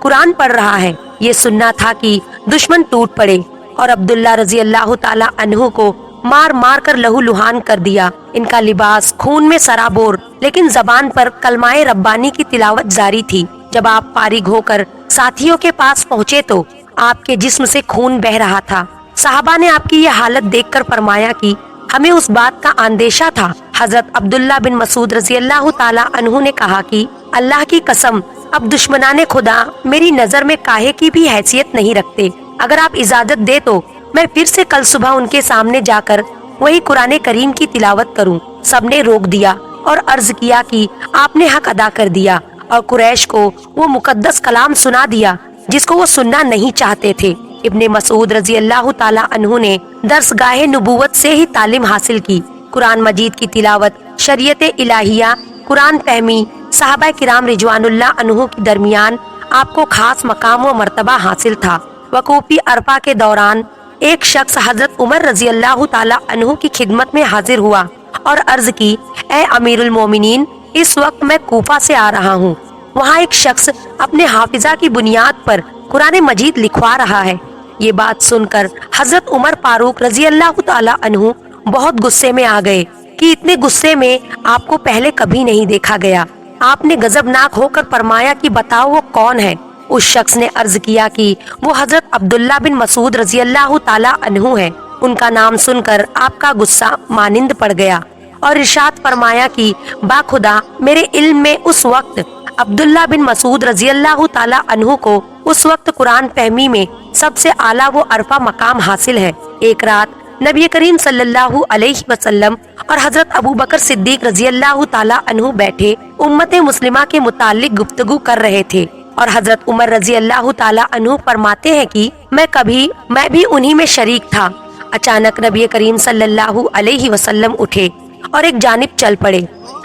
قرآن پڑھ رہا ہے۔ یہ سننا تھا کہ دشمن ٹوٹ پڑے اور عبداللہ رضی اللہ تعالیٰ عنہ کو مار مار کر لہو لہان کر دیا۔ ان کا لباس خون میں سرابور، لیکن زبان پر کلمہ ربانی کی تلاوت جاری تھی۔ جب آپ فارغ ہو کر ساتھیوں کے پاس پہنچے تو آپ کے جسم سے خون بہ رہا تھا۔ صحابہ نے آپ کی یہ حالت دیکھ کر فرمایا کہ ہمیں اس بات کا اندیشہ تھا۔ حضرت عبداللہ بن مسعود رضی اللہ تعالیٰ عنہ نے کہا کہ اللہ کی قسم، اب دشمنان خدا میری نظر میں کاہے کی بھی حیثیت نہیں رکھتے۔ اگر آپ اجازت دے تو میں پھر سے کل صبح ان کے سامنے جا کر وہی قرآن کریم کی تلاوت کروں۔ سب نے روک دیا اور عرض کیا کہ آپ نے حق ادا کر دیا اور قریش کو وہ مقدس کلام سنا دیا جس کو وہ سننا نہیں چاہتے تھے۔ ابن مسعود رضی اللہ تعالیٰ عنہ نے درسگاہ نبوت سے ہی تعلیم حاصل کی۔ قرآن مجید کی تلاوت، شریعت الہیہ، قرآن فہمی، صحابہ کرام رضوان اللہ عنہ کے درمیان آپ کو خاص مقام و مرتبہ حاصل تھا۔ وقوف عرفہ کے دوران ایک شخص حضرت عمر رضی اللہ تعالیٰ عنہ کی خدمت میں حاضر ہوا اور عرض کی، اے امیر المومنین، اس وقت میں کوفہ سے آ رہا ہوں۔ وہاں ایک شخص اپنے حافظہ کی بنیاد پر قرآن مجید لکھوا رہا ہے۔ یہ بات سن کر حضرت عمر فاروق رضی اللہ تعالیٰ عنہ بہت غصے میں آ گئے کہ اتنے غصے میں آپ کو پہلے کبھی نہیں دیکھا گیا۔ آپ نے غضبناک ہو کر فرمایا کہ بتاؤ وہ کون ہے؟ اس شخص نے عرض کیا کہ وہ حضرت عبداللہ بن مسعود رضی اللہ تعالیٰ عنہ ہے۔ ان کا نام سن کر آپ کا غصہ مانند پڑ گیا اور ارشاد فرمایا کہ باخدا میرے علم میں اس وقت عبداللہ بن مسعود رضی اللہ تعالیٰ عنہ کو اس وقت قرآن فہمی میں سب سے اعلیٰ و عرفہ مقام حاصل ہے۔ ایک رات نبی کریم صلی اللہ علیہ وسلم اور حضرت ابو بکر صدیق رضی اللہ تعالیٰ عنہ بیٹھے امت مسلمہ کے متعلق گفتگو کر رہے تھے اور حضرت عمر رضی اللہ تعالیٰ عنہ فرماتے ہیں کہ میں بھی انہی میں شریک تھا۔ اچانک نبی کریم صلی اللہ علیہ وسلم اٹھے اور ایک جانب چل پڑے۔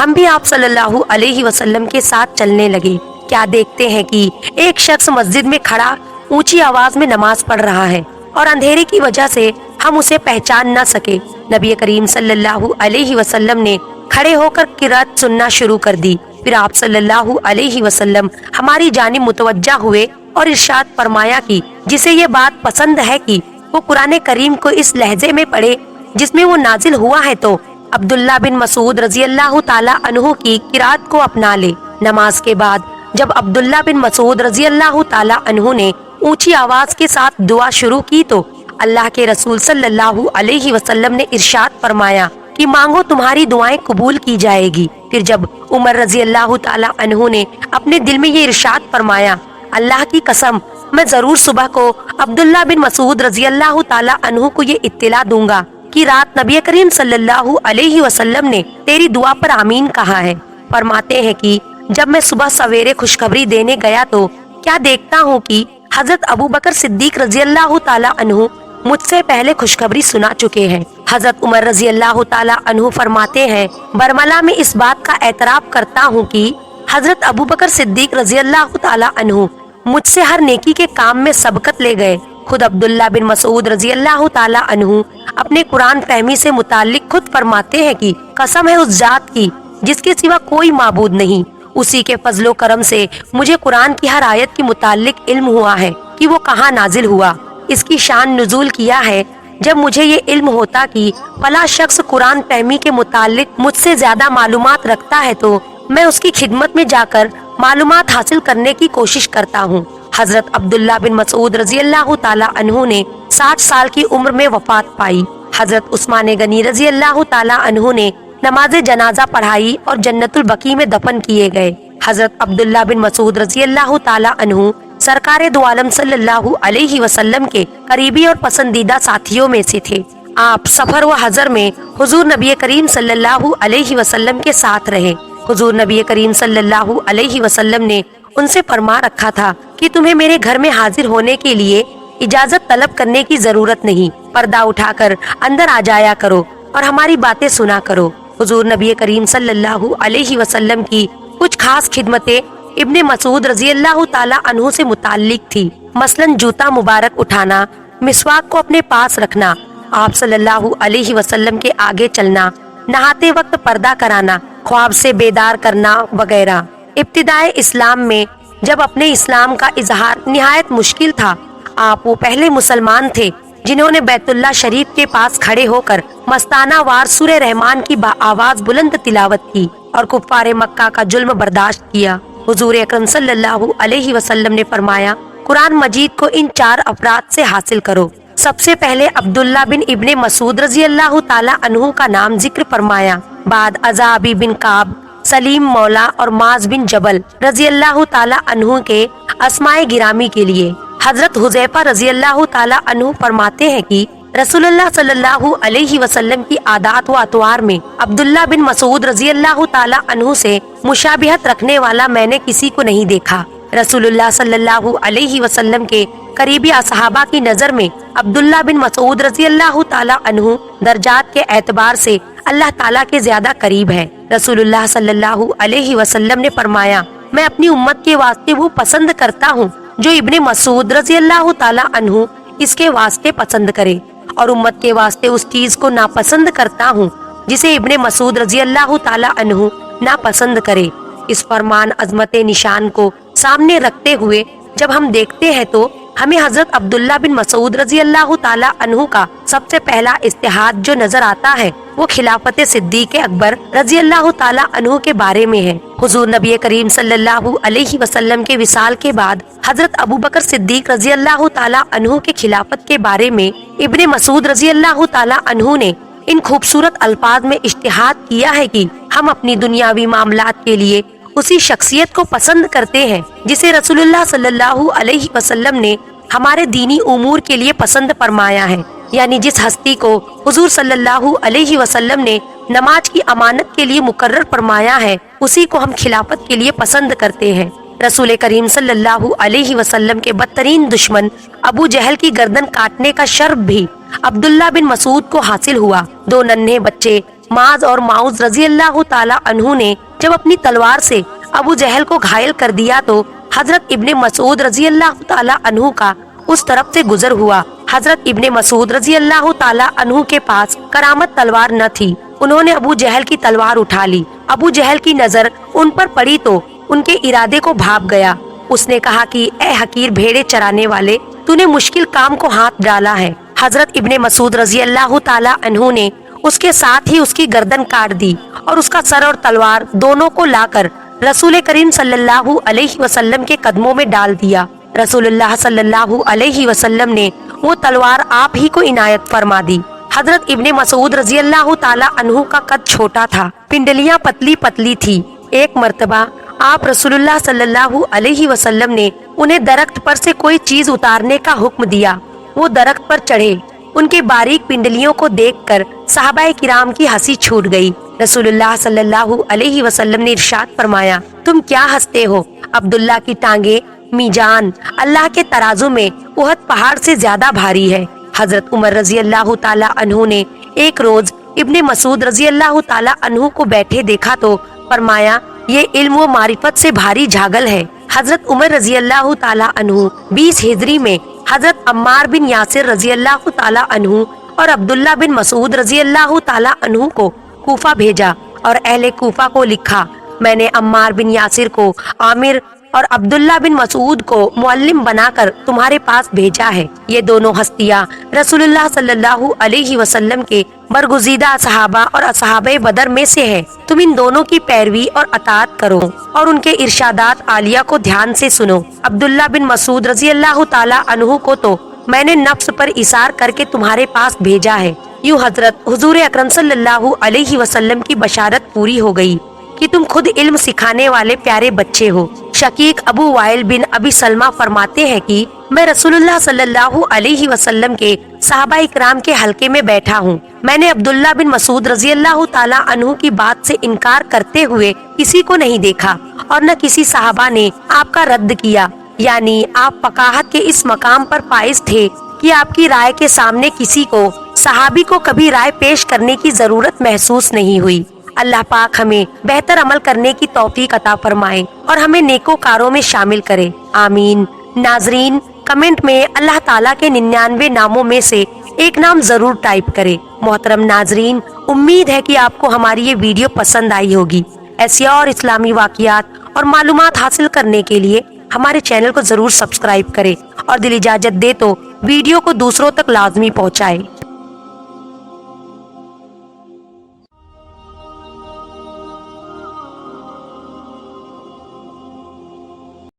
ہم بھی آپ صلی اللہ علیہ وسلم کے ساتھ چلنے لگے۔ کیا دیکھتے ہیں کہ ایک شخص مسجد میں کھڑا اونچی آواز میں نماز پڑھ رہا ہے اور اندھیرے کی وجہ سے ہم اسے پہچان نہ سکے۔ نبی کریم صلی اللہ علیہ وسلم نے کھڑے ہو کر قرات سننا شروع کر دی۔ پھر آپ صلی اللہ علیہ وسلم ہماری جانب متوجہ ہوئے اور ارشاد فرمایا کہ جسے یہ بات پسند ہے کہ وہ قرآن کریم کو اس لہجے میں پڑھے جس میں وہ نازل ہوا ہے تو عبداللہ بن مسعود رضی اللہ تعالیٰ عنہ کی قرات کو اپنا لے۔ نماز کے بعد جب عبداللہ بن مسعود رضی اللہ تعالیٰ عنہ نے اونچی آواز کے ساتھ دعا شروع کی تو اللہ کے رسول صلی اللہ علیہ وسلم نے ارشاد فرمایا کہ مانگو تمہاری دعائیں قبول کی جائے گی۔ پھر جب عمر رضی اللہ تعالیٰ عنہ نے اپنے دل میں یہ ارشاد فرمایا، اللہ کی قسم میں ضرور صبح کو عبداللہ بن مسعود رضی اللہ تعالیٰ عنہ کو یہ اطلاع دوں گا کہ رات نبی کریم صلی اللہ علیہ وسلم نے تیری دعا پر آمین کہا ہے۔ فرماتے ہیں کہ جب میں صبح سویرے خوشخبری دینے گیا تو کیا دیکھتا ہوں کہ حضرت ابو بکر صدیق رضی اللہ تعالیٰ عنہ مجھ سے پہلے خوشخبری سنا چکے ہیں۔ حضرت عمر رضی اللہ تعالیٰ عنہ فرماتے ہیں، برملا میں اس بات کا اعتراف کرتا ہوں کہ حضرت ابو بکر صدیق رضی اللہ تعالیٰ عنہ مجھ سے ہر نیکی کے کام میں سبقت لے گئے۔ خود عبداللہ بن مسعود رضی اللہ تعالیٰ عنہ اپنے قرآن فہمی سے متعلق خود فرماتے ہیں کہ قسم ہے اس ذات کی جس کے سوا کوئی معبود نہیں، اسی کے فضل و کرم سے مجھے قرآن کی ہر آیت کے متعلق علم ہوا ہے کہ وہ کہاں نازل ہوا، اس کی شان نزول کیا ہے۔ جب مجھے یہ علم ہوتا کہ فلاں شخص قرآن فہمی کے متعلق مجھ سے زیادہ معلومات رکھتا ہے تو میں اس کی خدمت میں جا کر معلومات حاصل کرنے کی کوشش کرتا ہوں۔ حضرت عبداللہ بن مسعود رضی اللہ تعالیٰ عنہ نے 60 سال کی عمر میں وفات پائی۔ حضرت عثمان غنی رضی اللہ تعالیٰ عنہ نے نماز جنازہ پڑھائی اور جنت البقیع میں دفن کیے گئے۔ حضرت عبداللہ بن مسعود رضی اللہ تعالیٰ عنہ سرکار دو عالم صلی اللہ علیہ وسلم کے قریبی اور پسندیدہ ساتھیوں میں سے تھے۔ آپ سفر و حضر میں حضور نبی کریم صلی اللہ علیہ وسلم کے ساتھ رہے۔ حضور نبی کریم صلی اللہ علیہ وسلم نے ان سے فرما رکھا تھا کہ تمہیں میرے گھر میں حاضر ہونے کے لیے اجازت طلب کرنے کی ضرورت نہیں، پردہ اٹھا کر اندر آ جایا کرو اور ہماری باتیں سنا کرو۔ حضور نبی کریم صلی اللہ علیہ وسلم کی کچھ خاص خدمتیں ابن مسعود رضی اللہ تعالیٰ عنہ سے متعلق تھی، مثلاً جوتا مبارک اٹھانا، مسواک کو اپنے پاس رکھنا، آپ صلی اللہ علیہ وسلم کے آگے چلنا، نہاتے وقت پردہ کرانا، خواب سے بیدار کرنا وغیرہ۔ ابتدائے اسلام میں جب اپنے اسلام کا اظہار نہایت مشکل تھا۔ آپ وہ پہلے مسلمان تھے جنہوں نے بیت اللہ شریف کے پاس کھڑے ہو کر مستانہ وار سورہ رحمان کی آواز بلند تلاوت کی اور کفار مکہ کا ظلم برداشت کیا۔ حضور اکرم صلی اللہ علیہ وسلم نے فرمایا، قرآن مجید کو ان 4 افراد سے حاصل کرو۔ سب سے پہلے عبداللہ بن ابن مسعود رضی اللہ تعالی عنہ کا نام ذکر فرمایا، بعد ازابی بن کعب، سلیم مولا اور معاذ بن جبل رضی اللہ تعالی عنہ کے اسماء گرامی کے لیے۔ حضرت حذیفہ رضی اللہ تعالی عنہ فرماتے ہیں کہ رسول اللہ صلی اللہ علیہ وسلم کی عادات و اطوار میں عبداللہ بن مسعود رضی اللہ تعالی عنہ سے مشابہت رکھنے والا میں نے کسی کو نہیں دیکھا۔ رسول اللہ صلی اللہ علیہ وسلم کے قریبی صحابہ کی نظر میں عبداللہ بن مسعود رضی اللہ تعالی عنہ درجات کے اعتبار سے اللہ تعالیٰ کے زیادہ قریب ہے۔ رسول اللہ صلی اللہ علیہ وسلم نے فرمایا، میں اپنی امت کے واسطے وہ پسند کرتا ہوں جو ابن مسعود رضی اللہ تعالی عنہ اس کے واسطے پسند کرے، اور امت کے واسطے اس چیز کو ناپسند کرتا ہوں جسے ابن مسعود رضی اللہ تعالی عنہ ناپسند کرے۔ اس فرمان عظمت نشان کو سامنے رکھتے ہوئے جب ہم دیکھتے ہیں تو ہمیں حضرت عبداللہ بن مسعود رضی اللہ تعالی عنہ کا سب سے پہلا اجتہاد جو نظر آتا ہے وہ خلافت صدیق اکبر رضی اللہ تعالی عنہ کے بارے میں ہے۔ حضور نبی کریم صلی اللہ علیہ وسلم کے وصال کے بعد حضرت ابوبکر صدیق رضی اللہ تعالی عنہ کے خلافت کے بارے میں ابن مسعود رضی اللہ تعالی عنہ نے ان خوبصورت الفاظ میں اجتہاد کیا ہے کہ ہم اپنی دنیاوی معاملات کے لیے اسی شخصیت کو پسند کرتے ہیں جسے رسول اللہ صلی اللہ علیہ وسلم نے ہمارے دینی امور کے لیے پسند فرمایا ہے، یعنی جس ہستی کو حضور صلی اللہ علیہ وسلم نے نماز کی امانت کے لیے مقرر فرمایا ہے اسی کو ہم خلافت کے لیے پسند کرتے ہیں۔ رسول کریم صلی اللہ علیہ وسلم کے بدترین دشمن ابو جہل کی گردن کاٹنے کا شرف بھی عبداللہ بن مسعود کو حاصل ہوا۔ 2 ننھے بچے معاذ اور معوذ رضی اللہ تعالی عنہ نے جب اپنی تلوار سے ابو جہل کو گھائل کر دیا تو حضرت ابن مسعود رضی اللہ تعالی عنہ کا اس طرف سے گزر ہوا۔ حضرت ابن مسعود رضی اللہ تعالی عنہ کے پاس کرامت تلوار نہ تھی، انہوں نے ابو جہل کی تلوار اٹھا لی۔ ابو جہل کی نظر ان پر پڑی تو ان کے ارادے کو بھاپ گیا۔ اس نے کہا کہ اے حقیر بھیڑے چرانے والے، تو نے مشکل کام کو ہاتھ ڈالا ہے۔ حضرت ابن مسعود رضی اللہ تعالی عنہ نے اس کے ساتھ ہی اس کی گردن کاٹ دی اور اس کا سر اور تلوار دونوں کو لا کر رسول کریم صلی اللہ علیہ وسلم کے قدموں میں ڈال دیا۔ رسول اللہ صلی اللہ علیہ وسلم نے وہ تلوار آپ ہی کو عنایت فرما دی۔ حضرت ابن مسعود رضی اللہ تعالی عنہ کا قد چھوٹا تھا، پنڈلیاں پتلی پتلی تھی۔ ایک مرتبہ آپ رسول اللہ صلی اللہ علیہ وسلم نے انہیں درخت پر سے کوئی چیز اتارنے کا حکم دیا۔ وہ درخت پر چڑھے، ان کے باریک پنڈلیوں کو دیکھ کر صحابہ کرام کی ہنسی چھوٹ گئی۔ رسول اللہ صلی اللہ علیہ وسلم نے ارشاد فرمایا، تم کیا ہنستے ہو؟ عبداللہ کی ٹانگیں میجان اللہ کے ترازو میں احد پہاڑ سے زیادہ بھاری ہے۔ حضرت عمر رضی اللہ تعالی عنہ نے ایک روز ابن مسعود رضی اللہ تعالی عنہ کو بیٹھے دیکھا تو فرمایا، یہ علم و معرفت سے بھاری جھاگل ہے۔ حضرت عمر رضی اللہ تعالی عنہ 20 ہجری میں حضرت عمار بن یاسر رضی اللہ تعالی عنہ اور عبداللہ بن مسعود رضی اللہ تعالی عنہ کو کوفہ بھیجا اور اہل کوفہ کو لکھا، میں نے عمار بن یاسر کو عامر اور عبداللہ بن مسعود کو معلم بنا کر تمہارے پاس بھیجا ہے۔ یہ دونوں ہستیاں رسول اللہ صلی اللہ علیہ وسلم کے برگزیدہ صحابہ اور اصحاب بدر میں سے ہے۔ تم ان دونوں کی پیروی اور اطاعت کرو اور ان کے ارشادات عالیہ کو دھیان سے سنو۔ عبداللہ بن مسعود رضی اللہ تعالی عنہ کو تو میں نے نفس پر اثار کر کے تمہارے پاس بھیجا ہے۔ یوں حضرت حضور اکرم صلی اللہ علیہ وسلم کی بشارت پوری ہو گئی کہ تم خود علم سکھانے والے پیارے بچے ہو۔ شقیق ابو وائل بن ابی سلمہ فرماتے ہیں کہ میں رسول اللہ صلی اللہ علیہ وسلم کے صحابہ اکرام کے حلقے میں بیٹھا ہوں۔ میں نے عبداللہ بن مسعود رضی اللہ تعالی عنہ کی بات سے انکار کرتے ہوئے کسی کو نہیں دیکھا اور نہ کسی صحابہ نے آپ کا رد کیا، یعنی آپ فقاہت کے اس مقام پر فائز تھے کہ آپ کی رائے کے سامنے کسی کو صحابی کو کبھی رائے پیش کرنے کی ضرورت محسوس نہیں ہوئی۔ اللہ پاک ہمیں بہتر عمل کرنے کی توفیق عطا فرمائے اور ہمیں نیکوکاروں میں شامل کرے، آمین۔ ناظرین، کمنٹ میں اللہ تعالیٰ کے 99 ناموں میں سے ایک نام ضرور ٹائپ کرے۔ محترم ناظرین، امید ہے کہ آپ کو ہماری یہ ویڈیو پسند آئی ہوگی۔ ایسی اور اسلامی واقعات اور معلومات حاصل کرنے کے لیے ہمارے چینل کو ضرور سبسکرائب کرے اور دل اجازت دے تو ویڈیو کو دوسروں تک لازمی پہنچائے۔